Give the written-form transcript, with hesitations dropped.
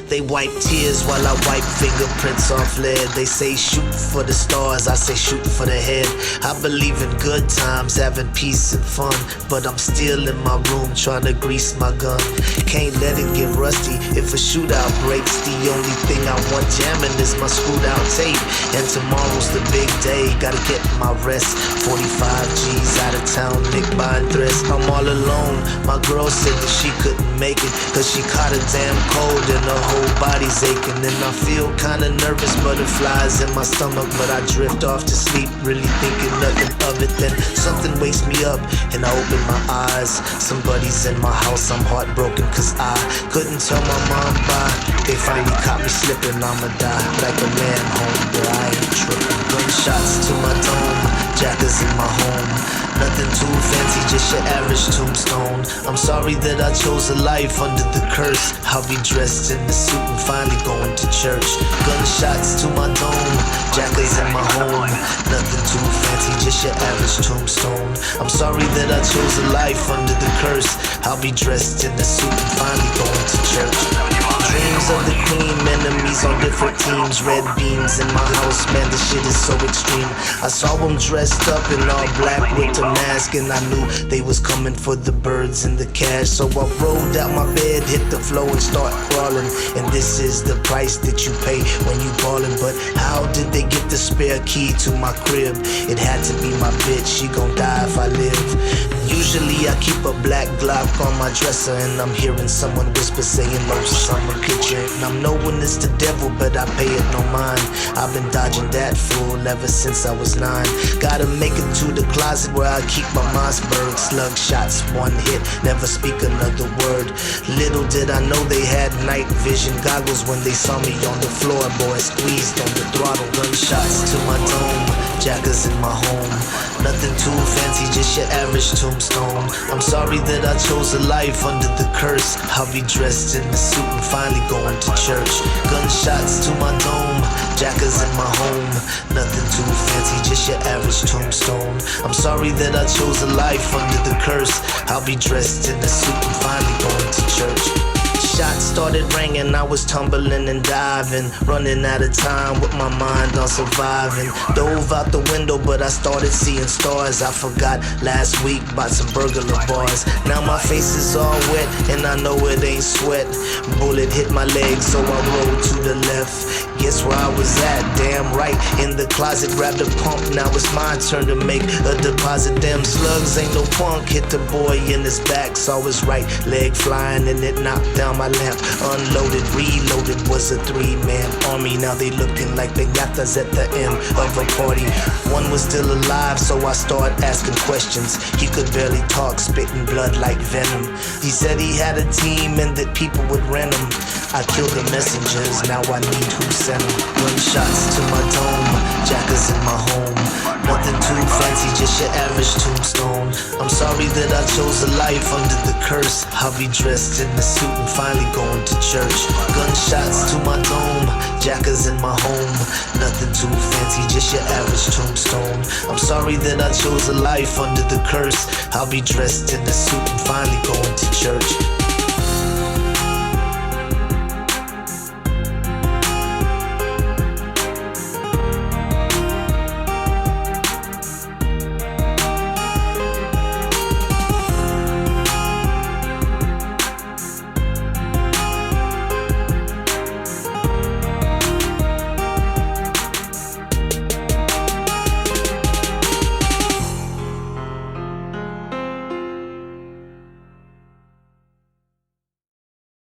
They wipe tears while I wipe fingerprints off lead. They say shoot for the stars, I say shoot for the head. I believe in good times, having peace and fun, but I'm still in my room trying to grease my gun. Can't let it get rusty if a shootout breaks. The only thing I want jamming is my screwed out tape. And tomorrow's the big day, gotta get my rest. 45 G's out of town, Nick buying dress. I'm all alone, my girl said that she couldn't make it, cause she caught a damn cold and her whole body's aching. And I feel kinda nervous, butterflies in my stomach, but I drift off to sleep, really thinking nothing of it. Then something wakes me up and I open my eyes. Somebody's in my house, I'm heartbroken cause I couldn't tell my mom bye. They finally caught me slipping, I'ma die like a man home, but I ain't tripping. Gunshots to my dome, jackers in my home. Nothing too fancy, just your average tombstone. I'm sorry that I chose a life under the curse. I'll be dressed in the suit and finally going to church. Gunshots to my dome, jackers in my home. Nothing too fancy, just your average tombstone. I'm sorry that I chose a life under the curse. I'll be dressed in the suit and finally going to church. Dreams of the queen, enemies on different teams. Red beams in my house, man, this shit is so extreme. I saw them dressed up in all black with a mask, and I knew they was coming for the birds and the cash. So I rolled out my bed, hit the floor and start crawling. And this is the price that you pay when you ballin'. But how did they get the spare key to my crib? It had to be my bitch, she gon' die if I live. Usually I keep a black Glock on my dresser, and I'm hearing someone whisper saying no, son, I'm a picture. And I'm knowing it's the devil, but I pay it no mind. I've been dodging that fool ever since I was 9. Gotta make it to the closet where I keep my Mossberg. Slug shots, one hit, never speak another word. Little did I know they had night vision goggles when they saw me on the floor, boy, squeezed on the throttle. Gunshots to my dome, jackers in my home. Nothing too fancy, just your average tombstone. I'm sorry that I chose a life under the curse. I'll be dressed in the suit and finally going to church. Gunshots to my dome, jackers in my home. Nothing too fancy, just your average tombstone. I'm sorry that I chose a life under the curse. I'll be dressed in the suit and finally going to church. Shots started ringing, I was tumbling and diving, running out of time with my mind on surviving. Dove out the window, but I started seeing stars. I forgot last week about some burglar bars. Now my face is all wet, and I know it ain't sweat. Bullet hit my leg, so I rolled to the left. Guess where I was at? Damn right, in the closet, grabbed a pump. Now it's my turn to make a deposit. Damn slugs ain't no punk, hit the boy in his back. Saw his right leg flying and it knocked down my lamp. Unloaded, reloaded, was a 3-man army. Now they looking like piñatas at the end of a party. One was still alive, so I started asking questions. He could barely talk, spitting blood like venom. He said he had a team and that people would rent him. I killed the messengers, now I need who sent them. Gunshots to my dome, jackers in my home. Nothing too fancy, just your average tombstone. I'm sorry that I chose a life under the curse. I'll be dressed in the suit and finally going to church. Gunshots to my dome, jackers in my home. Nothing too fancy, just your average tombstone. I'm sorry that I chose a life under the curse. I'll be dressed in the suit and finally going to church.